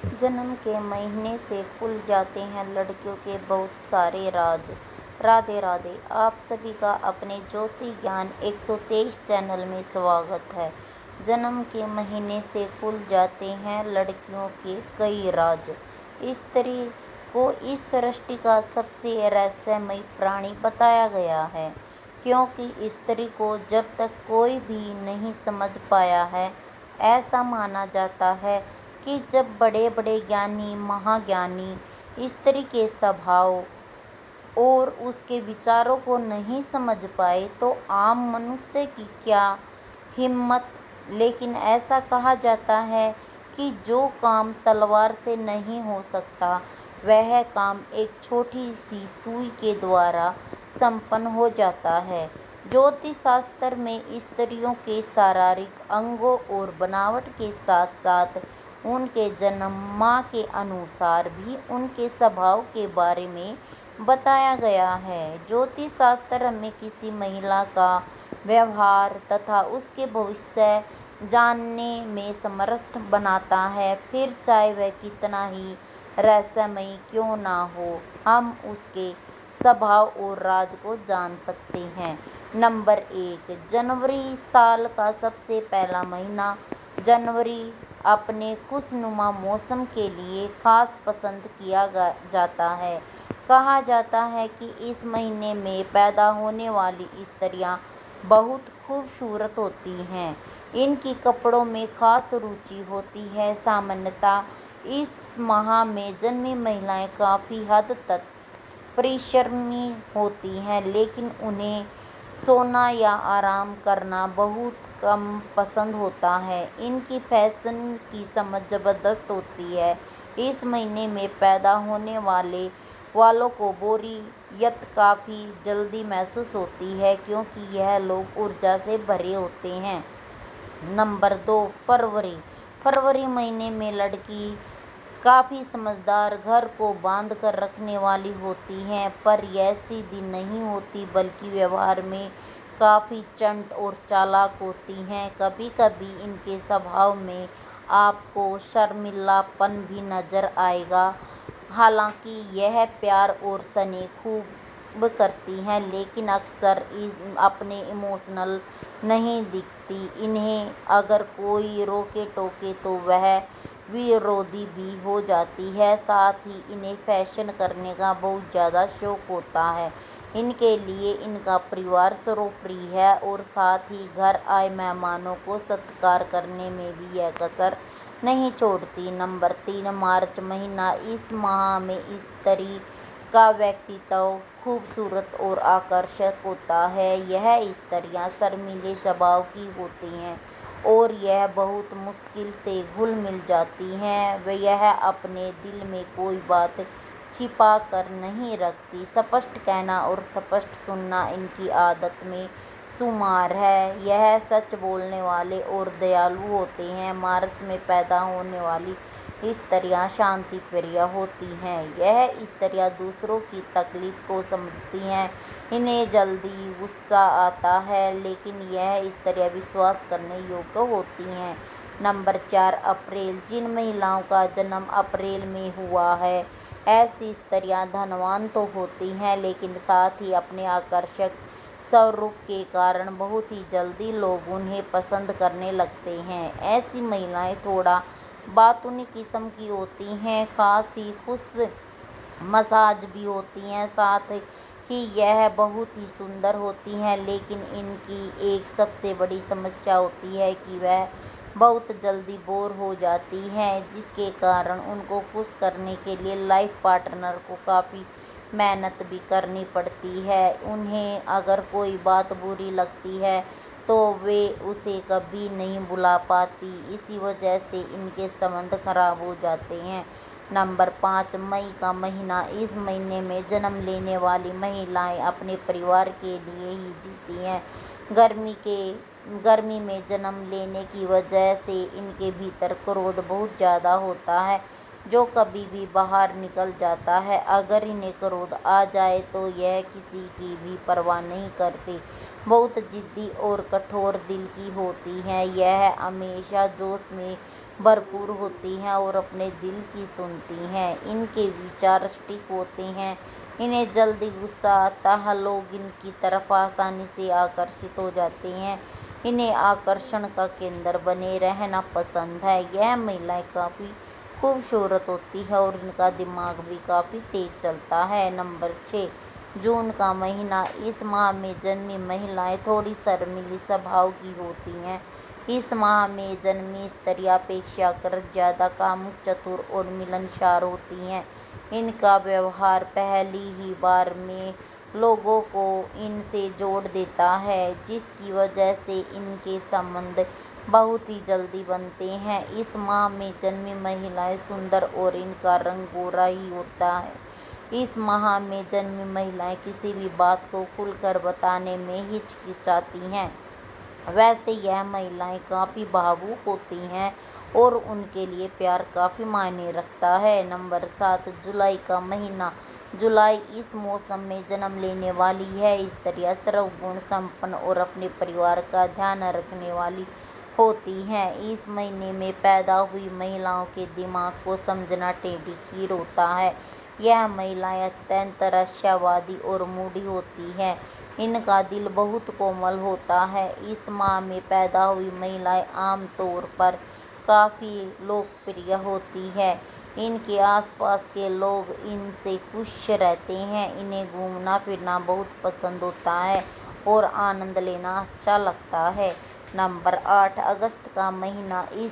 जन्म के महीने से खुल जाते हैं लड़कियों के बहुत सारे राज। राधे राधे। आप सभी का अपने ज्योति ज्ञान 123 चैनल में स्वागत है। जन्म के महीने से खुल जाते हैं लड़कियों के कई राज। स्त्री को इस सृष्टि का सबसे रहस्यमयी प्राणी बताया गया है, क्योंकि स्त्री को जब तक कोई भी नहीं समझ पाया है। ऐसा माना जाता है कि जब बड़े बड़े ज्ञानी महाज्ञानी स्त्री के स्वभाव और उसके विचारों को नहीं समझ पाए तो आम मनुष्य की क्या हिम्मत। लेकिन ऐसा कहा जाता है कि जो काम तलवार से नहीं हो सकता, वह काम एक छोटी सी सुई के द्वारा संपन्न हो जाता है। ज्योतिष शास्त्र में स्त्रियों के शारीरिक अंगों और बनावट के साथ साथ उनके जन्म माह के अनुसार भी उनके स्वभाव के बारे में बताया गया है। ज्योतिष शास्त्र हमें किसी महिला का व्यवहार तथा उसके भविष्य जानने में समर्थ बनाता है, फिर चाहे वह कितना ही रहस्यमयी क्यों ना हो, हम उसके स्वभाव और राज को जान सकते हैं। नंबर 1, जनवरी। साल का सबसे पहला महीना जनवरी अपने खुशनुमा मौसम के लिए खास पसंद किया जाता है। कहा जाता है कि इस महीने में पैदा होने वाली स्त्रियां बहुत खूबसूरत होती हैं। इनकी कपड़ों में खास रुचि होती है। सामान्यतः इस माह में जन्मी महिलाएं काफ़ी हद तक परिश्रमी होती हैं, लेकिन उन्हें सोना या आराम करना बहुत कम पसंद होता है। इनकी फैशन की समझ ज़बरदस्त होती है। इस महीने में पैदा होने वालों को बोरियत काफ़ी जल्दी महसूस होती है, क्योंकि यह लोग ऊर्जा से भरे होते हैं। नंबर 2, फरवरी। फरवरी महीने में लड़की काफ़ी समझदार, घर को बांध कर रखने वाली होती हैं, पर यह सीधी नहीं होती बल्कि व्यवहार में काफ़ी चंट और चालाक होती हैं। कभी कभी इनके स्वभाव में आपको शर्मिलापन भी नजर आएगा। हालांकि यह प्यार और स्नेह खूब करती हैं, लेकिन अक्सर अपने इमोशनल नहीं दिखती। इन्हें अगर कोई रोके टोके तो वह विरोधी भी हो जाती है। साथ ही इन्हें फैशन करने का बहुत ज़्यादा शौक होता है। इनके लिए इनका परिवार सर्वोपरि है और साथ ही घर आए मेहमानों को सत्कार करने में भी यह कसर नहीं छोड़ती। नंबर 3, मार्च महीना। इस माह में स्त्री का व्यक्तित्व खूबसूरत और आकर्षक होता है। यह स्त्रियां शर्मीले स्वभाव की होती हैं और यह बहुत मुश्किल से घुल मिल जाती हैं। यह अपने दिल में कोई बात छिपा कर नहीं रखती। स्पष्ट कहना और स्पष्ट सुनना इनकी आदत में शुमार है। यह सच बोलने वाले और दयालु होते हैं। मार्च में पैदा होने वाली स्त्रियां शांति प्रिय होती हैं। यह स्त्रियां दूसरों की तकलीफ को समझती हैं। इन्हें जल्दी गुस्सा आता है, लेकिन यह स्त्रियां विश्वास करने योग्य होती हैं। नंबर 4, अप्रैल। जिन महिलाओं का जन्म अप्रैल में हुआ है, ऐसी स्त्रियां धनवान तो होती हैं, लेकिन साथ ही अपने आकर्षक स्वरूप के कारण बहुत ही जल्दी लोग उन्हें पसंद करने लगते हैं। ऐसी महिलाएं थोड़ा बातूनी किस्म की होती हैं, खास ही खुश मसाज भी होती हैं। साथ ही यह बहुत ही सुंदर होती हैं, लेकिन इनकी एक सबसे बड़ी समस्या होती है कि वह बहुत जल्दी बोर हो जाती हैं, जिसके कारण उनको खुश करने के लिए लाइफ पार्टनर को काफ़ी मेहनत भी करनी पड़ती है। उन्हें अगर कोई बात बुरी लगती है तो वे उसे कभी नहीं भुला पाती। इसी वजह से इनके संबंध खराब हो जाते हैं। नंबर 5, मई का महीना। इस महीने में जन्म लेने वाली महिलाएं अपने परिवार के लिए ही जीती हैं। गर्मी में जन्म लेने की वजह से इनके भीतर क्रोध बहुत ज़्यादा होता है, जो कभी भी बाहर निकल जाता है। अगर इन्हें क्रोध आ जाए तो यह किसी की भी परवाह नहीं करती। बहुत जिद्दी और कठोर दिल की होती हैं। यह हमेशा जोश में भरपूर होती हैं और अपने दिल की सुनती हैं। इनके विचार सटीक होते हैं, इन्हें जल्दी गुस्सा आता है, लोग इनकी तरफ आसानी से आकर्षित हो जाते हैं, इन्हें आकर्षण का केंद्र बने रहना पसंद है। यह महिलाएं काफ़ी खूबसूरत होती है और इनका दिमाग भी काफ़ी तेज चलता है। नंबर 6, जून का महीना। इस माह में जन्मी महिलाएं थोड़ी शर्मीली स्वभाव की होती हैं। इस माह में जन्मी स्त्रियां अपेक्षाकृत ज़्यादा कामुक, चतुर और मिलनसार होती हैं। इनका व्यवहार पहली ही बार में लोगों को इनसे जोड़ देता है, जिसकी वजह से इनके संबंध बहुत ही जल्दी बनते हैं। इस माह में जन्मी महिलाएं सुंदर और इनका रंग गोरा ही होता है। इस माह में जन्मी महिलाएं किसी भी बात को खुलकर बताने में हिचकिचाती हैं। वैसे यह महिलाएं काफ़ी भावुक होती हैं और उनके लिए प्यार काफ़ी मायने रखता है। नंबर 7, जुलाई का महीना। जुलाई इस मौसम में जन्म लेने वाली है स्त्रियां सर्वगुण संपन्न और अपने परिवार का ध्यान रखने वाली होती हैं। इस महीने में पैदा हुई महिलाओं के दिमाग को समझना टेढ़ी खीर होता है। यह महिलाएं अत्यंत आशावादी और मूडी होती हैं। इनका दिल बहुत कोमल होता है। इस माह में पैदा हुई महिलाएं आमतौर पर काफ़ी लोकप्रिय होती है। इनके आसपास के लोग इनसे खुश रहते हैं। इन्हें घूमना फिरना बहुत पसंद होता है और आनंद लेना अच्छा लगता है। नंबर 8, अगस्त का महीना। इस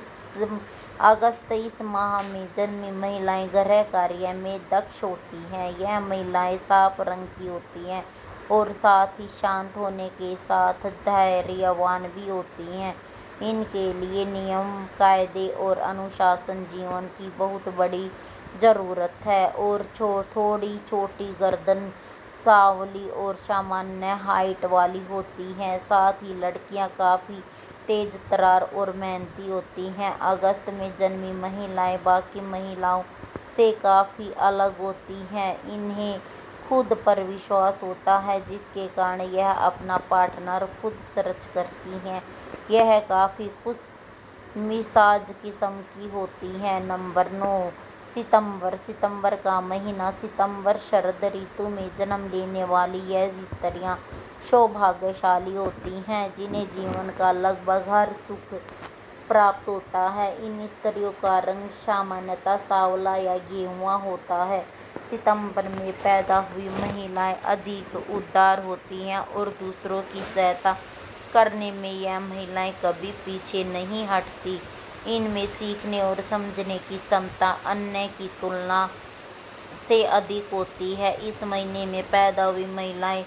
माह में जन्मी महिलाएं गृह कार्य में दक्ष होती हैं। यह महिलाएं साफ रंग की होती हैं और साथ ही शांत होने के साथ धैर्यवान भी होती हैं। इनके लिए नियम, कायदे और अनुशासन जीवन की बहुत बड़ी ज़रूरत है और थोड़ी छोटी गर्दन, सांवली और सामान्य हाइट वाली होती हैं। साथ ही लड़कियां काफ़ी तेज तर्रार और मेहनती होती हैं। अगस्त में जन्मी महिलाएं बाकी महिलाओं से काफ़ी अलग होती हैं। इन्हें खुद पर विश्वास होता है, जिसके कारण यह अपना पार्टनर खुद सर्च करती हैं। यह काफ़ी खुश मिजाज किस्म की होती है। नंबर 9, सितंबर। सितंबर का महीना। सितंबर शरद ऋतु में जन्म लेने वाली यह स्त्रियां सौभाग्यशाली होती हैं, जिन्हें जीवन का लगभग हर सुख प्राप्त होता है। इन स्त्रियों का रंग सामान्यतः सांवला या गेहुआ होता है। सितंबर में पैदा हुई महिलाएं अधिक उदार होती हैं और दूसरों की सहायता करने में यह महिलाएं कभी पीछे नहीं हटती। इनमें सीखने और समझने की क्षमता अन्य की तुलना से अधिक होती है। इस महीने में पैदा हुई महिलाएं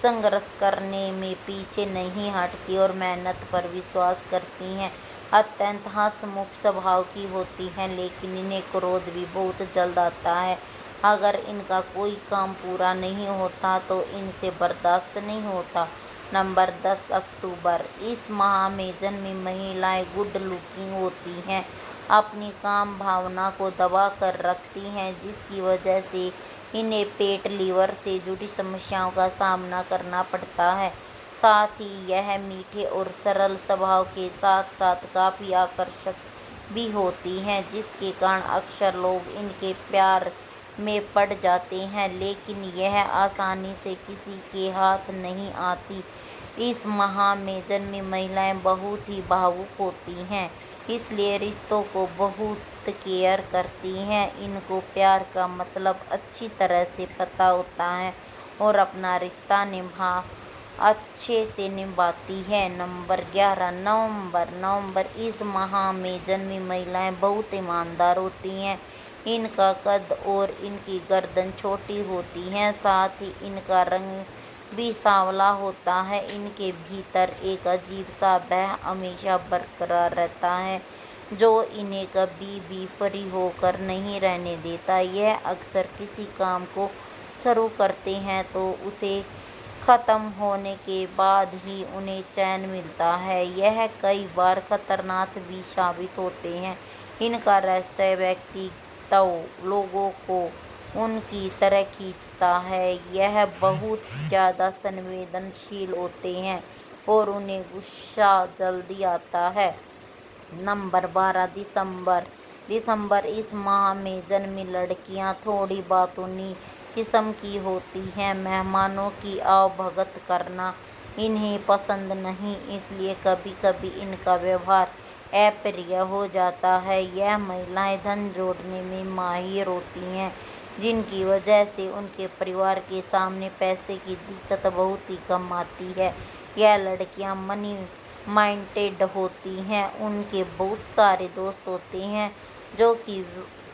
संघर्ष करने में पीछे नहीं हटती और मेहनत पर विश्वास करती हैं। अत्यंत हंसमुख स्वभाव की होती हैं, लेकिन इन्हें क्रोध भी बहुत जल्द आता है। अगर इनका कोई काम पूरा नहीं होता तो इनसे बर्दाश्त नहीं होता। नंबर 10, अक्टूबर। इस माह में जन्मी महिलाएं गुड लुकिंग होती हैं, अपनी काम भावना को दबा कर रखती हैं, जिसकी वजह से इन्हें पेट, लीवर से जुड़ी समस्याओं का सामना करना पड़ता है। साथ ही यह मीठे और सरल स्वभाव के साथ साथ काफ़ी आकर्षक भी होती हैं, जिसके कारण अक्सर लोग इनके प्यार में पड़ जाते हैं, लेकिन यह आसानी से किसी के हाथ नहीं आती। इस माह में जन्मी महिलाएं बहुत ही भावुक होती हैं, इसलिए रिश्तों को बहुत केयर करती हैं। इनको प्यार का मतलब अच्छी तरह से पता होता है और अपना रिश्ता अच्छे से निभाती है। नंबर 11, नवंबर। नवंबर इस माह में जन्मी महिलाएं बहुत ईमानदार होती हैं। इनका कद और इनकी गर्दन छोटी होती है, साथ ही इनका रंग भी सांवला होता है। इनके भीतर एक अजीब सा भय हमेशा बरकरार रहता है, जो इन्हें कभी भी फ्री होकर नहीं रहने देता। यह अक्सर किसी काम को शुरू करते हैं तो उसे ख़त्म होने के बाद ही उन्हें चैन मिलता है। यह कई बार खतरनाक भी साबित होते हैं। इनका रहस्य व्यक्तित्व लोगों को उनकी तरह खींचता है। यह बहुत ज़्यादा संवेदनशील होते हैं और उन्हें गुस्सा जल्दी आता है। नंबर 12 दिसंबर इस माह में जन्मी लड़कियां थोड़ी बातूनी किस्म की होती हैं। मेहमानों की आवभगत करना इन्हें पसंद नहीं, इसलिए कभी कभी इनका व्यवहार अप्रिय हो जाता है। यह महिलाएं धन जोड़ने में माहिर होती हैं, जिनकी वजह से उनके परिवार के सामने पैसे की दिक्कत बहुत ही कम आती है। यह लड़कियां मनी माइंडेड होती हैं। उनके बहुत सारे दोस्त होते हैं जो कि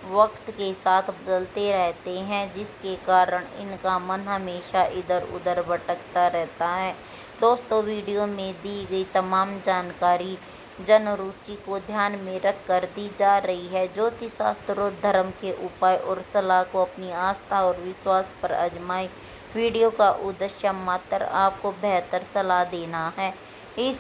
वक्त के साथ बदलते रहते हैं, जिसके कारण इनका मन हमेशा इधर उधर भटकता रहता है। दोस्तों, वीडियो में दी गई तमाम जानकारी जन रुचि को ध्यान में रख कर दी जा रही है। ज्योतिष शास्त्र और धर्म के उपाय और सलाह को अपनी आस्था और विश्वास पर आजमाएं। वीडियो का उद्देश्य मात्र आपको बेहतर सलाह देना है। इस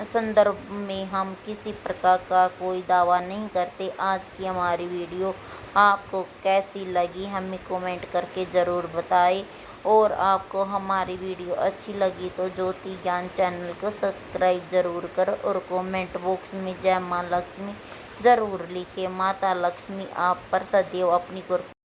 संदर्भ में हम किसी प्रकार का कोई दावा नहीं करते। आज की हमारी वीडियो आपको कैसी लगी हमें कमेंट करके ज़रूर बताएं, और आपको हमारी वीडियो अच्छी लगी तो ज्योति ज्ञान चैनल को सब्सक्राइब ज़रूर करो और कमेंट बॉक्स में जय माँ लक्ष्मी ज़रूर लिखें। माता लक्ष्मी आप पर सदैव अपनी कृपा